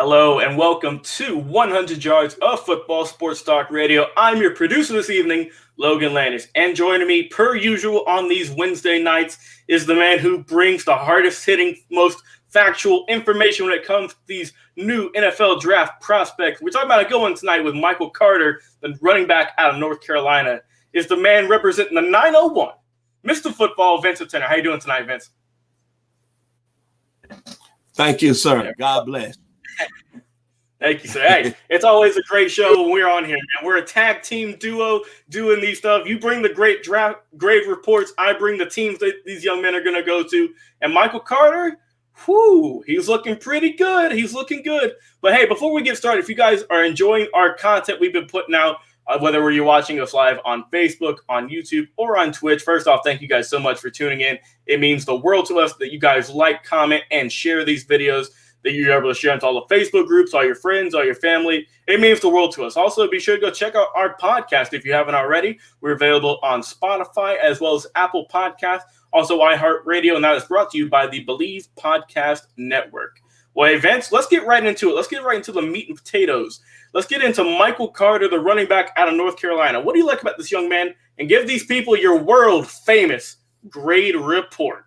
Hello and welcome to 100 Yards of Football Sports Talk Radio. I'm your producer this evening, Logan Landers. And joining me, per usual, on these Wednesday nights is the man who brings the hardest-hitting, most factual information when it comes to these new NFL draft prospects. We're talking about a good one tonight with Michael Carter, the running back out of North Carolina, is the man representing the 901, Mr. Football, Vincent Turner. How you doing tonight, Vince? Thank you, sir. God bless. Thank you, sir. Hey, it's always a great show when we're on here, man. We're a tag team duo doing these stuff. You bring the great grave reports. I bring the teams that these young men are going to go to. And Michael Carter, he's looking pretty good. He's looking good. But, hey, before we get started, if you guys are enjoying our content we've been putting out, whether you're watching us live on Facebook, on YouTube, or on Twitch, first off, thank you guys so much for tuning in. It means the world to us that you guys like, comment, and share these videos, that you're able to share into all the Facebook groups, all your friends, all your family. It means the world to us. Also, be sure to go check out our podcast if you haven't already. We're available on Spotify as well as Apple Podcasts, also iHeartRadio, and that is brought to you by the Believe Podcast Network. Well, hey, Vince, let's get right into it. Let's get right into the meat and potatoes. Let's get into Michael Carter, the running back out of North Carolina. What do you like about this young man? And give these people your world-famous grade report.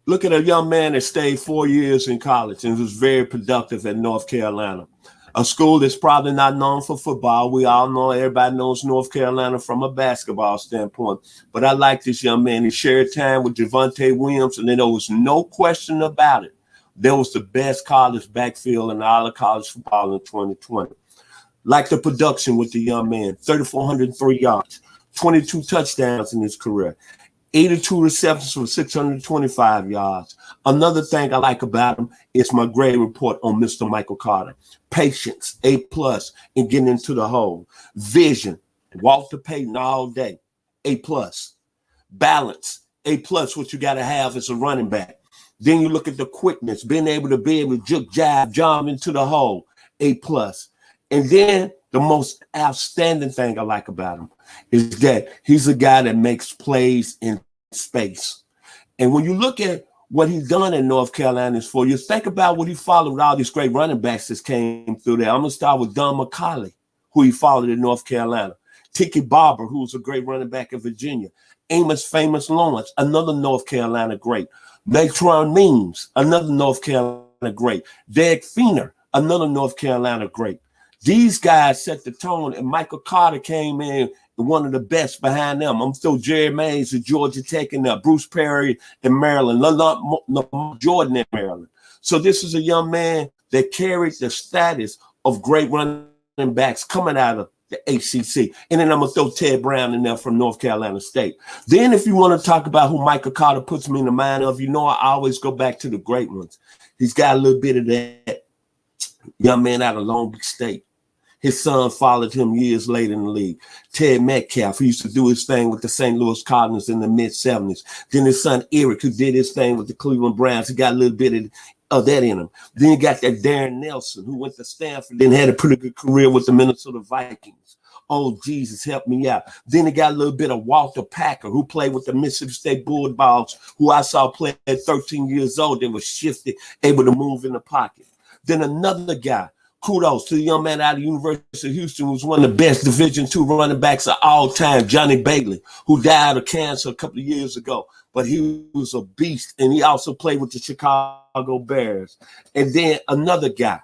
Look at a young man that stayed 4 years in college and was very productive at North Carolina, a school that's probably not known for football. We all know, everybody knows North Carolina from a basketball standpoint. But I like this young man. He shared time with Javonte Williams, and there was no question about it. There was the best college backfield in all of college football in 2020. Like the production with the young man, 3,403 yards, 22 touchdowns in his career, 82 receptions for 625 yards. Another thing I like about him is my grade report on Mr. Michael Carter. Patience, A+, in getting into the hole. Vision, Walter Payton all day, A+. Balance, A+, what you got to have as a running back. Then you look at the quickness, being able to juke, jump into the hole, A+. And then the most outstanding thing I like about him is that he's a guy that makes plays in space. And when you look at what he's done in North Carolina for you, think about what he followed with all these great running backs that came through there. I'm going to start with Don McCauley, who he followed in North Carolina. Tiki Barber, who was a great running back in Virginia. Amos Famous Lawrence, another North Carolina great. Natron Means, another North Carolina great. Derek Feener, another North Carolina great. These guys set the tone, and Michael Carter came in one of the best behind them. I'm still Jerry Mays of Georgia Tech and Bruce Perry in Maryland, Lamar Jordan in Maryland. So this is a young man that carried the status of great running backs coming out of the ACC. And then I'm going to throw Ted Brown in there from North Carolina State. Then if you want to talk about who Michael Carter puts me in the mind of, I always go back to the great ones. He's got a little bit of that young man out of Long Beach State. His son followed him years later in the league. Ted Metcalf, who used to do his thing with the St. Louis Cardinals in the mid-'70s. Then his son Eric, who did his thing with the Cleveland Browns. He got a little bit of that in him. Then you got that Darren Nelson, who went to Stanford, then had a pretty good career with the Minnesota Vikings. Oh, Jesus, help me out. Then he got a little bit of Walter Packer, who played with the Mississippi State Bulldogs, who I saw play at 13 years old. They were shifty, able to move in the pocket. Then another guy, kudos to the young man out of the University of Houston, who was one of the best Division II running backs of all time, Johnny Bailey, who died of cancer a couple of years ago. But he was a beast, and he also played with the Chicago Bears. And then another guy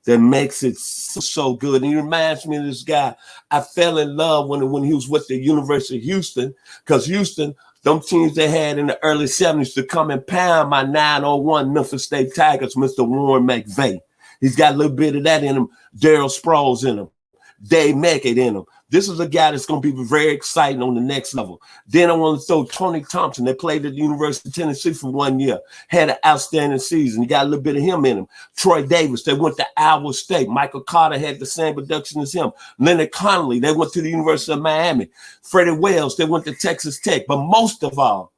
that makes it so good. And he reminds me of this guy I fell in love when he was with the University of Houston, because Houston, them teams they had in the early 70s to come and pound my 901 Memphis State Tigers, Mr. Warren McVay. He's got a little bit of that in him. Darryl Sproles in him. Dave Meckett in him. This is a guy that's going to be very exciting on the next level. Then I want to throw Tony Thompson. They played at the University of Tennessee for 1 year. Had an outstanding season. You got a little bit of him in him. Troy Davis, they went to Iowa State. Michael Carter had the same production as him. Leonard Connolly, they went to the University of Miami. Freddie Wells, they went to Texas Tech. But most of all,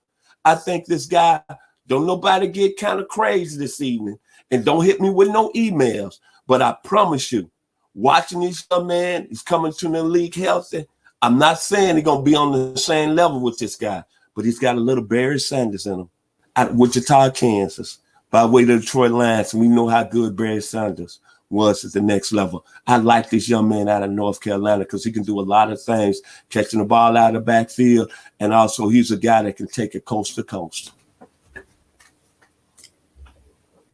I think this guy, don't nobody get kind of crazy this evening. And don't hit me with no emails. But I promise you, watching this young man, he's coming to the league healthy. I'm not saying he's going to be on the same level with this guy, but he's got a little Barry Sanders in him out of Wichita, Kansas. by way of the Detroit Lions, and we know how good Barry Sanders was at the next level. I like this young man out of North Carolina because he can do a lot of things, catching the ball out of the backfield, and also he's a guy that can take it coast to coast.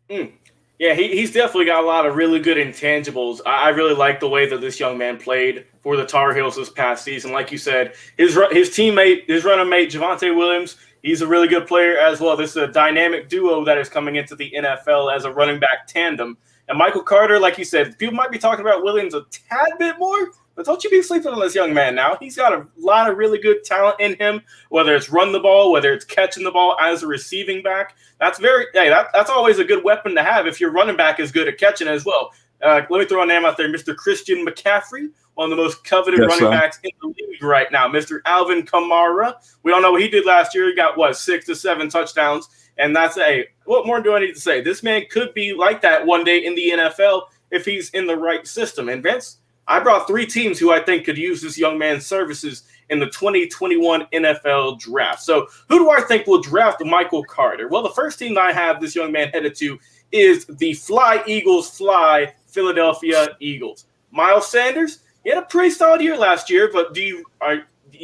Yeah, he's definitely got a lot of really good intangibles. I really like the way that this young man played for the Tar Heels this past season. Like you said, his teammate, his running mate, Javonte Williams, he's a really good player as well. This is a dynamic duo that is coming into the NFL as a running back tandem. And Michael Carter, like you said, people might be talking about Williams a tad bit more, but don't you be sleeping on this young man now. He's got a lot of really good talent in him, whether it's run the ball, whether it's catching the ball as a receiving back. That's always a good weapon to have if your running back is good at catching as well. Let me throw a name out there, Mr. Christian McCaffrey, one of the most coveted running backs in the league right now. Mr. Alvin Kamara, we all know what he did last year. He got, 6 to 7 touchdowns. And that's what more do I need to say? This man could be like that one day in the NFL if he's in the right system. And Vince, I brought 3 teams who I think could use this young man's services in the 2021 NFL draft. So who do I think will draft Michael Carter? Well, the first team I have this young man headed to is the Fly Eagles Fly Philadelphia Eagles. Miles Sanders, he had a pretty solid year last year, but you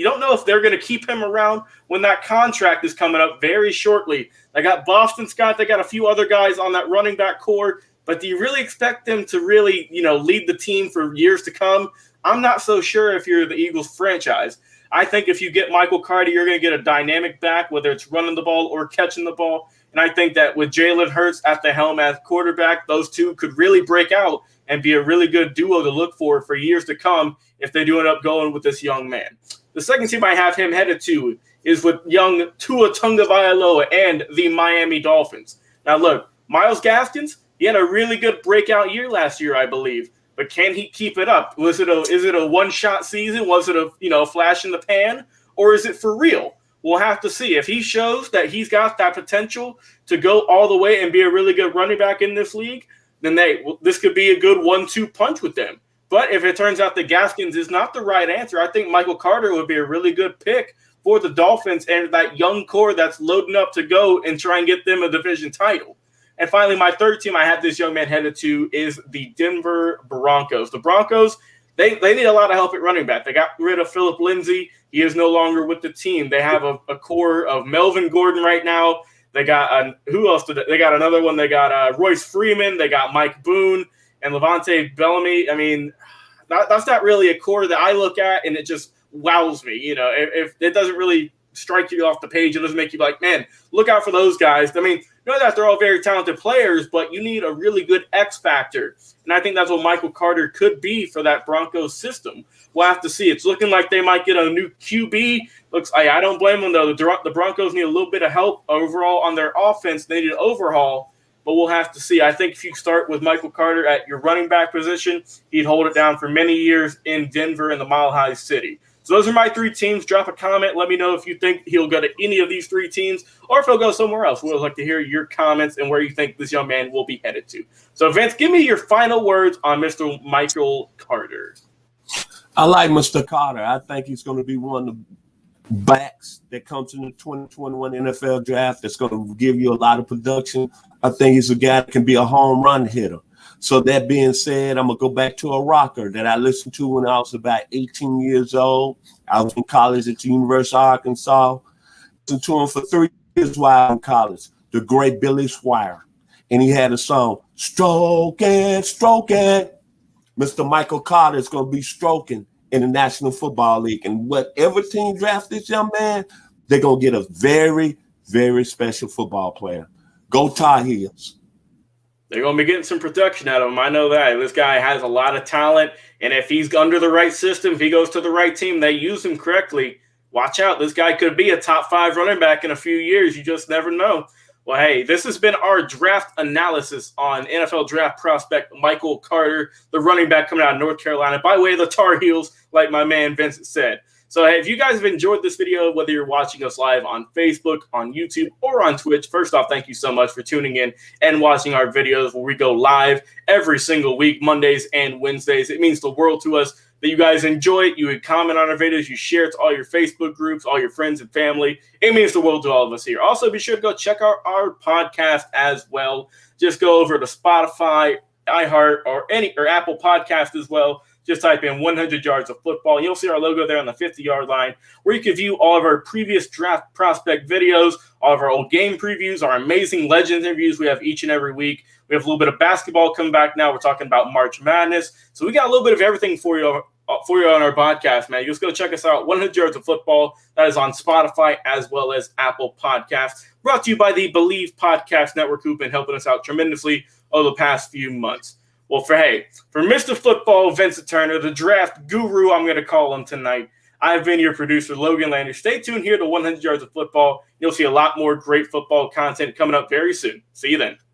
don't know if they're going to keep him around when that contract is coming up very shortly. They got Boston Scott. They got a few other guys on that running back core. But do you really expect them to really, lead the team for years to come? I'm not so sure if you're the Eagles franchise. I think if you get Michael Carter, you're going to get a dynamic back, whether it's running the ball or catching the ball. And I think that with Jalen Hurts at the helm as quarterback, those two could really break out and be a really good duo to look for years to come if they do end up going with this young man. The second team I have him headed to is with young Tua Tagovailoa and the Miami Dolphins. Now, look, Myles Gaskins, he had a really good breakout year last year, I believe. But can he keep it up? Is it a one-shot season? Was it a flash in the pan? Or is it for real? We'll have to see. If he shows that he's got that potential to go all the way and be a really good running back in this league, then this could be a good 1-2 punch with them. But if it turns out that Gaskins is not the right answer, I think Michael Carter would be a really good pick for the Dolphins and that young core that's loading up to go and try and get them a division title. And finally, my third team I have this young man headed to is the Denver Broncos. The Broncos, they need a lot of help at running back. They got rid of Phillip Lindsay. He is no longer with the team. They have a core of Melvin Gordon right now. They got who else? They got another one. They got Royce Freeman. They got Mike Boone and Levante Bellamy. I mean, that's not really a core that I look at, and it just wows me. If it doesn't really strike you off the page, it doesn't make you like, man, look out for those guys. I mean, know that they're all very talented players, but you need a really good X factor. And I think that's what Michael Carter could be for that Broncos system. We'll have to see. It's looking like they might get a new QB. I don't blame them, though. The Broncos need a little bit of help overall on their offense. They need an overhaul, but we'll have to see. I think if you start with Michael Carter at your running back position, he'd hold it down for many years in Denver in the Mile High City. So those are my 3 teams. Drop a comment. Let me know if you think he'll go to any of these 3 teams or if he'll go somewhere else. We'd like to hear your comments and where you think this young man will be headed to. So, Vince, give me your final words on Mr. Michael Carter. I like Mr. Carter. I think he's going to be one of the backs that comes in the 2021 NFL draft that's going to give you a lot of production. I think he's a guy that can be a home run hitter. So that being said, I'm going to go back to a rocker that I listened to when I was about 18 years old. I was in college at the University of Arkansas. Listened to him for 3 years while in college, the great Billy Squire. And he had a song, Stroking, Stroking. Mr. Michael Carter is going to be stroking in the National Football League. And whatever team drafts this young man, they're going to get a very, very special football player. Go Tar Heels. They're going to be getting some production out of him. I know that. This guy has a lot of talent, and if he's under the right system, if he goes to the right team, they use him correctly, watch out. This guy could be a top 5 running back in a few years. You just never know. Well, hey, this has been our draft analysis on NFL draft prospect Michael Carter, the running back coming out of North Carolina, by way of the Tar Heels, like my man Vincent said. So, hey, if you guys have enjoyed this video, whether you're watching us live on Facebook, on YouTube, or on Twitch, first off, thank you so much for tuning in and watching our videos where we go live every single week, Mondays and Wednesdays. It means the world to us that you guys enjoy it. You would comment on our videos. You share it to all your Facebook groups, all your friends and family. It means the world to all of us here. Also, be sure to go check out our podcast as well. Just go over to Spotify, iHeart, or Apple Podcast as well. Just type in 100 yards of football. You'll see our logo there on the 50-yard line, where you can view all of our previous draft prospect videos, all of our old game previews, our amazing Legends interviews we have each and every week. We have a little bit of basketball coming back now. We're talking about March Madness. So we got a little bit of everything for you on our podcast, man. You just go check us out, 100 Yards of Football. That is on Spotify as well as Apple Podcasts. Brought to you by the Believe Podcast Network, who've been helping us out tremendously over the past few months. Well, for Mr. Football, Vincent Turner, the draft guru, I'm going to call him tonight, I've been your producer, Logan Landers. Stay tuned here to 100 Yards of Football. You'll see a lot more great football content coming up very soon. See you then.